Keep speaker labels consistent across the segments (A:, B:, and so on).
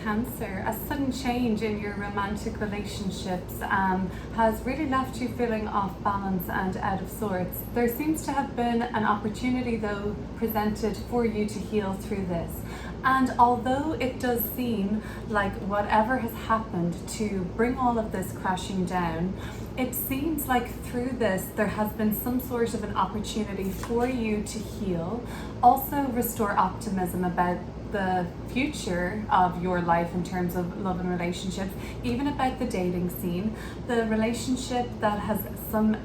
A: Cancer, a sudden change in your romantic relationships has really left you feeling off balance and out of sorts. There seems to have been an opportunity, though, presented for you to heal through this. And although it does seem like whatever has happened to bring all of this crashing down, it seems like through this there has been some sort of an opportunity for you to heal, also restore optimism about the future of your life in terms of love and relationships, even about the dating scene. The relationship that has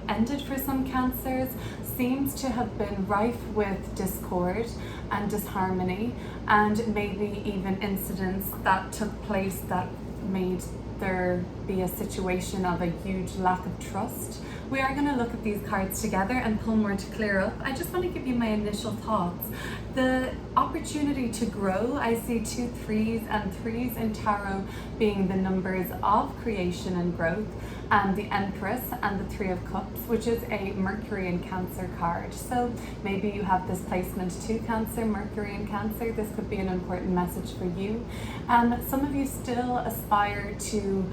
A: ended for some Cancers seems to have been rife with discord and disharmony, and maybe even incidents that took place that made there be a situation of a huge lack of trust. We are going to look at these cards together and pull more to clear up. I just want to give you my initial thoughts. The opportunity to grow, I see 2 3s, and 3s in tarot being the numbers of creation and growth, and the Empress and the 3 of Cups, which is a Mercury and Cancer card. So maybe you have this placement to Cancer, Mercury and Cancer. This could be an important message for you. Some of you still aspire to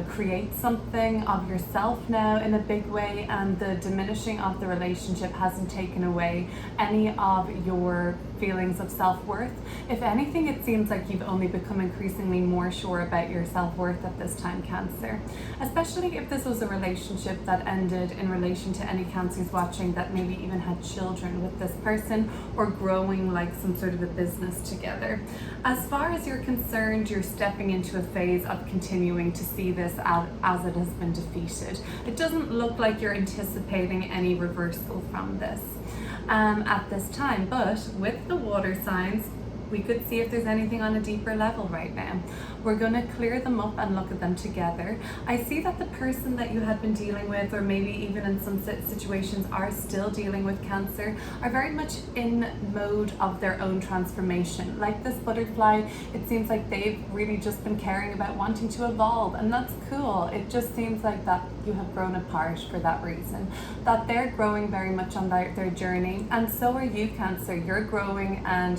A: create something of yourself now in a big way, and the diminishing of the relationship hasn't taken away any of your feelings of self-worth. If anything, it seems like you've only become increasingly more sure about your self-worth at this time, Cancer. Especially if this was a relationship that ended in relation to any Cancers watching that maybe even had children with this person, or growing like some sort of a business together. As far as you're concerned, you're stepping into a phase of continuing to see this as it has been defeated. It doesn't look like you're anticipating any reversal from this at this time, but with the water signs, we could see if there's anything on a deeper level right now. We're going to clear them up and look at them together. I see that the person that you had been dealing with, or maybe even in some situations are still dealing with Cancer, are very much in mode of their own transformation. Like this butterfly, it seems like they've really just been caring about wanting to evolve, and that's cool. It just seems like that you have grown apart for that reason, that they're growing very much on their journey, and so are you, Cancer. You're growing, and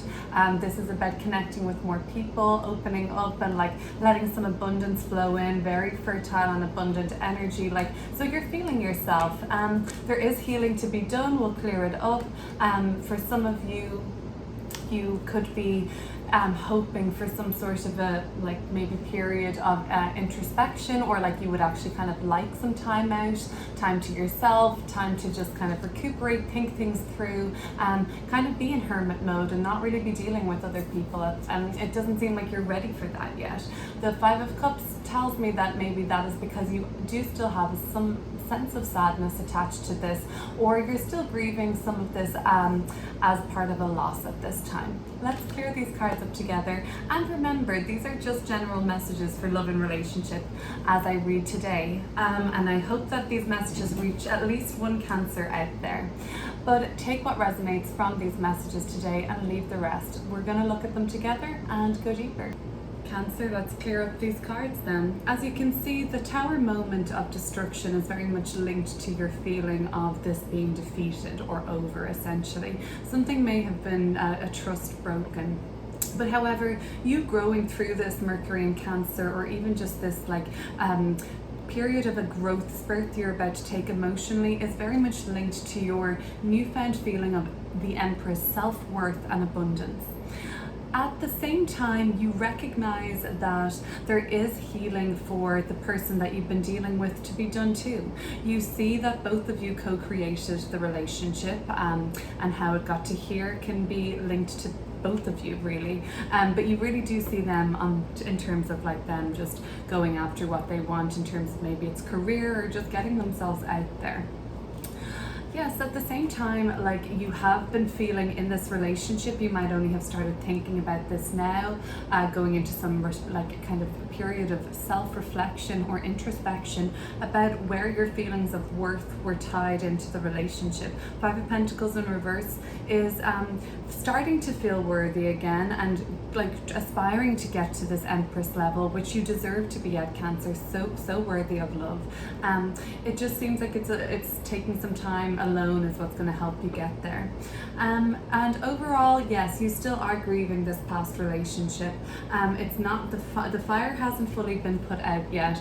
A: this is about connecting with more people, opening up, and like letting some abundance flow in. Very fertile and abundant energy, so you're feeling yourself. There is healing to be done. We'll clear it up. For some of you, you could be hoping for some sort of a maybe period of introspection, or you would actually kind of like some time out, time to yourself, time to just kind of recuperate, think things through, kind of be in hermit mode and not really be dealing with other people. It doesn't seem like you're ready for that yet. The 5 of Cups tells me that maybe that is because you do still have some sense of sadness attached to this, or you're still grieving some of this as part of a loss at this time. Let's clear these cards up together, and remember, these are just general messages for love and relationship as I read today, and I hope that these messages reach at least one Cancer out there. But take what resonates from these messages today and leave the rest. We're going to look at them together and go deeper. Cancer, let's clear up these cards then. As you can see, the Tower moment of destruction is very much linked to your feeling of this being defeated or over, essentially. Something may have been a trust broken. But however, you growing through this Mercury and Cancer, or even just this period of a growth spurt you're about to take emotionally, is very much linked to your newfound feeling of the Empress, self-worth and abundance. At the same time, you recognize that there is healing for the person that you've been dealing with to be done too. You see that both of you co-created the relationship, and how it got to here can be linked to both of you, really. But you really do see them in terms of them just going after what they want, in terms of maybe it's career or just getting themselves out there. Yes, at the same time, you have been feeling in this relationship, you might only have started thinking about this now, going into some kind of period of self-reflection or introspection about where your feelings of worth were tied into the relationship. 5 of Pentacles in reverse is starting to feel worthy again, and aspiring to get to this Empress level, which you deserve to be at, Cancer. So worthy of love. It just seems like it's taking some time, alone is what's going to help you get there. And overall, yes, you still are grieving this past relationship. It's not the fire hasn't fully been put out yet.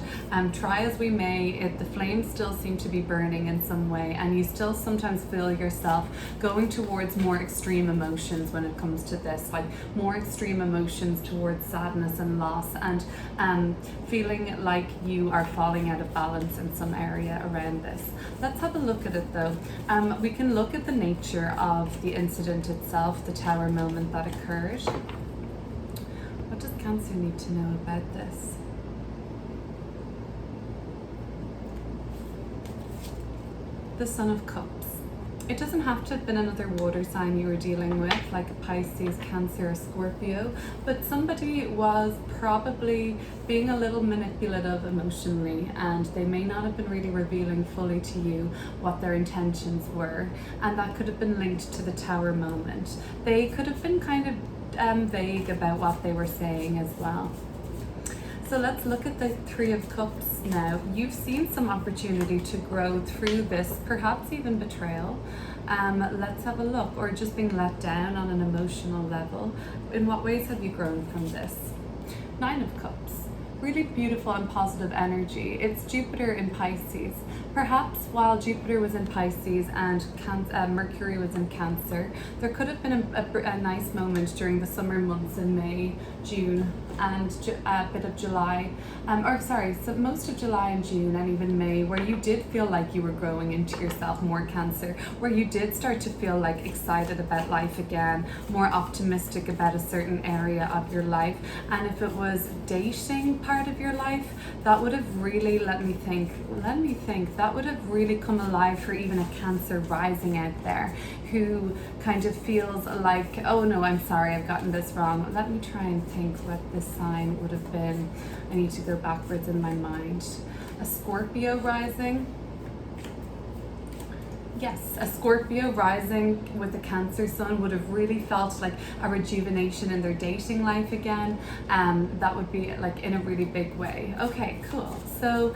A: Try as we may, the flames still seem to be burning in some way, and you still sometimes feel yourself going towards more extreme emotions when it comes to this, like more extreme emotions towards sadness and loss, and feeling like you are falling out of balance in some area around this. Let's have a look at it though. We can look at the nature of the incident itself, the tower moment that occurred. What does Cancer need to know about this? The Son of Cups. It doesn't have to have been another water sign you were dealing with, like a Pisces, Cancer, or Scorpio, but somebody was probably being a little manipulative emotionally, and they may not have been really revealing fully to you what their intentions were, and that could have been linked to the tower moment. They could have been kind of vague about what they were saying as well. So let's look at the Three of Cups now. You've seen some opportunity to grow through this, perhaps even betrayal. Let's have a look, or just being let down on an emotional level. In what ways have you grown from this? Nine of Cups. Really beautiful and positive energy. It's Jupiter in Pisces. Perhaps while Jupiter was in Pisces and Mercury was in Cancer, there could have been a nice moment during the summer months in May, June, and a bit of July, so most of July and June and even May, where you did feel like you were growing into yourself more, Cancer, where you did start to feel like excited about life again, more optimistic about a certain area of your life. And if it was dating part of your life, that would have really, let me think, that would have really come alive for even a Cancer rising out there who kind of feels like, oh no, I'm sorry, I've gotten this wrong. Let me try and think what this sign would have been. I need to go backwards in my mind. A Scorpio rising. Yes, a Scorpio rising with a Cancer sun would have really felt like a rejuvenation in their dating life again. That would be like in a really big way. Okay, cool. So,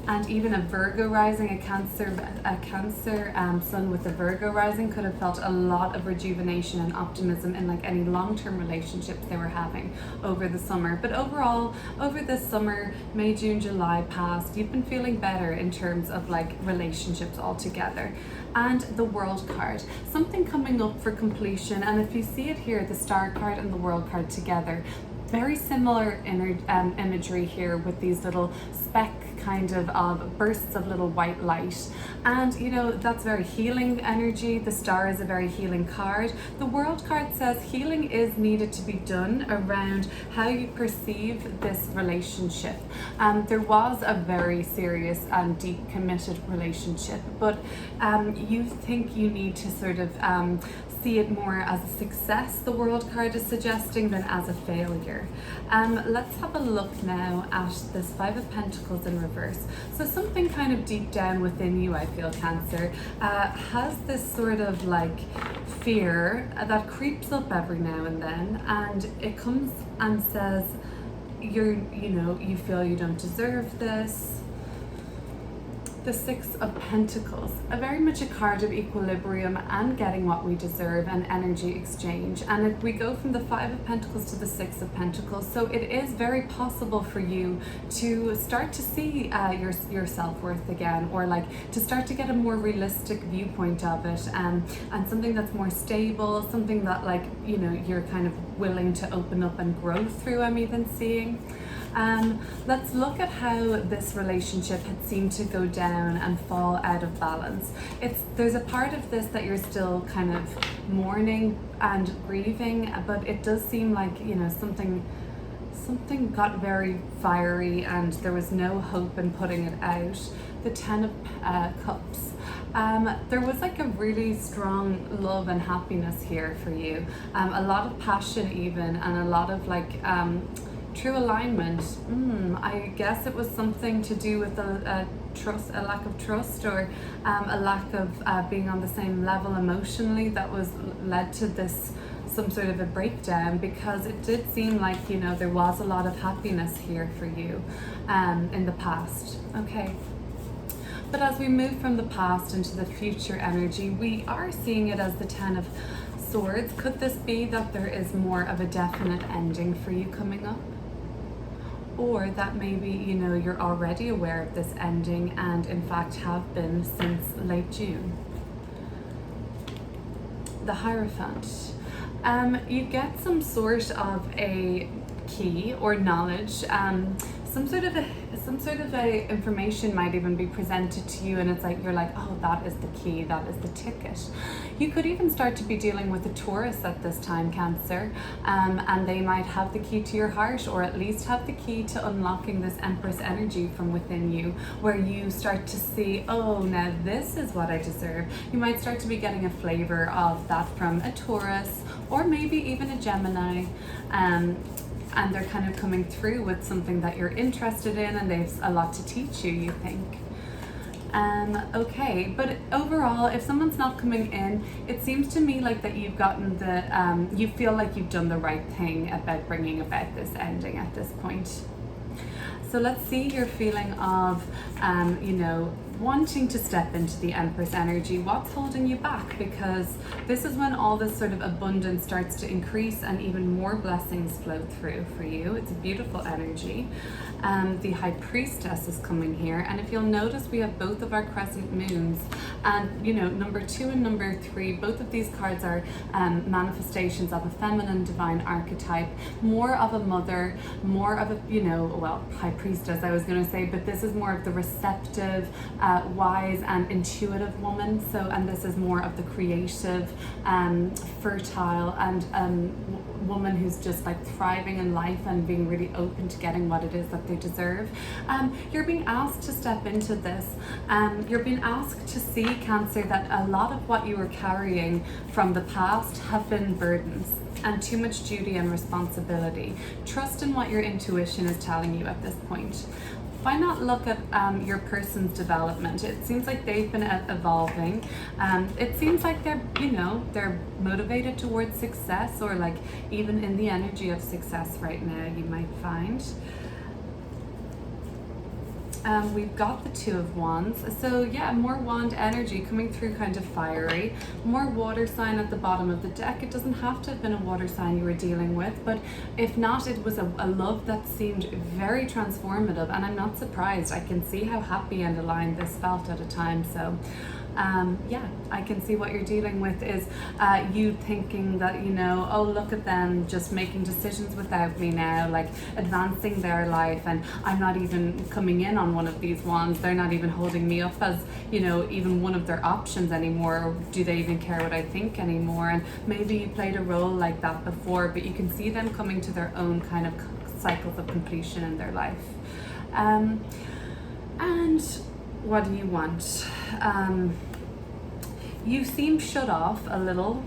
A: and even a Virgo rising, a Cancer sun with a Virgo rising could have felt a lot of rejuvenation and optimism in like any long-term relationships they were having over the summer. But overall, over this summer, May, June, July past, you've been feeling better in terms of like relationships altogether. And the World card, something coming up for completion. And if you see it here, the Star card and the World card together, very similar imagery here with these little speck kind of bursts of little white light. And you know, that's very healing energy. The Star is a very healing card. The World card says healing is needed to be done around how you perceive this relationship. There was a very serious and deep committed relationship, but you think you need to sort of see it more as a success, the World card is suggesting, than as a failure. Let's have a look now at this Five of Pentacles in reverse. So something kind of deep down within you, I feel, Cancer, has this sort of like fear that creeps up every now and then, and it comes and says, you feel you don't deserve this. The Six of Pentacles, very much a card of equilibrium and getting what we deserve and energy exchange. And if we go from the Five of Pentacles to the Six of Pentacles, so it is very possible for you to start to see your self-worth again, or like to start to get a more realistic viewpoint of it, and something that's more stable, something that like, you're kind of willing to open up and grow through, I'm even seeing. Let's look at how this relationship had seemed to go down and fall out of balance. There's a part of this that you're still kind of mourning and grieving, but it does seem like, something got very fiery and there was no hope in putting it out. The Ten of Cups. There was like a really strong love and happiness here for you. A lot of passion even, and a lot of like true alignment. I guess it was something to do with a lack of trust, or a lack of being on the same level emotionally that was led to this, some sort of a breakdown, because it did seem like, there was a lot of happiness here for you in the past. Okay. But as we move from the past into the future energy, we are seeing it as the Ten of Swords. Could this be that there is more of a definite ending for you coming up? Or that maybe, you know, you're already aware of this ending and in fact have been since late June. The Hierophant. You get some sort of a key or knowledge, some sort of a information might even be presented to you, and it's like you're like, oh, that is the key, that is the ticket. You could even start to be dealing with a Taurus at this time, Cancer, and they might have the key to your heart, or at least have the key to unlocking this Empress energy from within you, where you start to see, oh, now this is what I deserve. You might start to be getting a flavor of that from a Taurus, or maybe even a Gemini. And they're kind of coming through with something that you're interested in, and they've a lot to teach you, you think. Okay, but overall, if someone's not coming in, it seems to me like that you've gotten the, you feel like you've done the right thing about bringing about this ending at this point. So let's see your feeling of, you know, wanting to step into the Empress energy. What's holding you back? Because this is when all this sort of abundance starts to increase and even more blessings flow through for you. It's a beautiful energy. The High Priestess is coming here, and if you'll notice, we have both of our crescent moons, and you know, number 2 and number 3, both of these cards are manifestations of a feminine divine archetype, more of a mother, more of a, you know, well, High Priestess I was going to say, but this is more of the receptive, wise and intuitive woman. So, and this is more of the creative, fertile and woman who's just like thriving in life and being really open to getting what it is that they deserve. You're being asked to step into this. You're being asked to see, Cancer, that a lot of what you were carrying from the past have been burdens and too much duty and responsibility. Trust in what your intuition is telling you at this point. Why not look at your person's development? It seems like they've been evolving. It seems like they're, you know, they're motivated towards success, or like even in the energy of success right now, you might find. We've got the Two of Wands. So yeah, more wand energy coming through, kind of fiery. More water sign at the bottom of the deck. It doesn't have to have been a water sign you were dealing with, but if not, it was a love that seemed very transformative, and I'm not surprised. I can see how happy and aligned this felt at a time. So yeah, I can see what you're dealing with is you thinking that, you know, oh, look at them just making decisions without me now, like advancing their life, and I'm not even coming in on one of these wands. They're not even holding me up as, you know, even one of their options anymore. Or do they even care what I think anymore? And maybe you played a role like that before, but you can see them coming to their own kind of cycles of completion in their life. And what do you want? You seem shut off a little.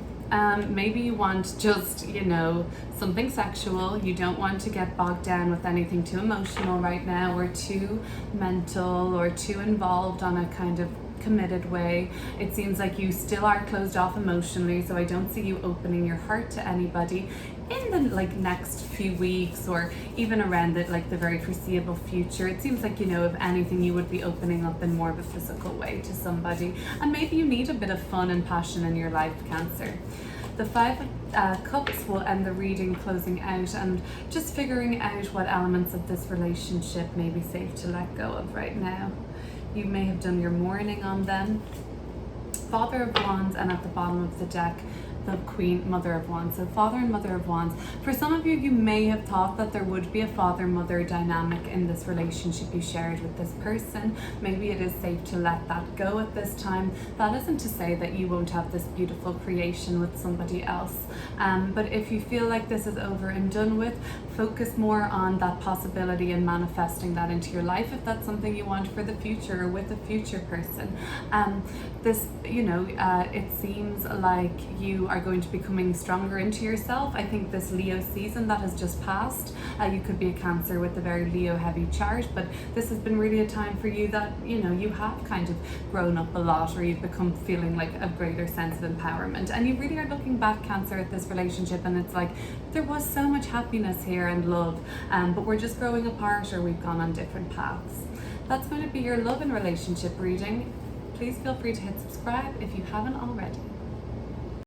A: Maybe you want just, you know, something sexual. You don't want to get bogged down with anything too emotional right now, or too mental, or too involved on a kind of committed way. It seems like you still are closed off emotionally, so I don't see you opening your heart to anybody in the like next few weeks, or even around the like the very foreseeable future. It seems like, you know, if anything, you would be opening up in more of a physical way to somebody, and maybe you need a bit of fun and passion in your life, Cancer. The Five of Cups will end the reading, closing out and just figuring out what elements of this relationship may be safe to let go of right now. You may have done your mourning on them. Father of Wands, and at the bottom of the deck, the Queen, Mother of Wands. So Father and Mother of Wands. For some of you, you may have thought that there would be a father-mother dynamic in this relationship you shared with this person. Maybe it is safe to let that go at this time. That isn't to say that you won't have this beautiful creation with somebody else. But if you feel like this is over and done with, focus more on that possibility and manifesting that into your life if that's something you want for the future or with a future person. This, you know, it seems like you are going to be coming stronger into yourself. I think this Leo season that has just passed, you could be a Cancer with a very Leo heavy chart, but this has been really a time for you that, you know, you have kind of grown up a lot, or you've become feeling like a greater sense of empowerment, and you really are looking back, Cancer, at this relationship, and it's like there was so much happiness here and love, but we're just growing apart, or we've gone on different paths. That's going to be your love and relationship reading. Please feel free to hit subscribe if you haven't already.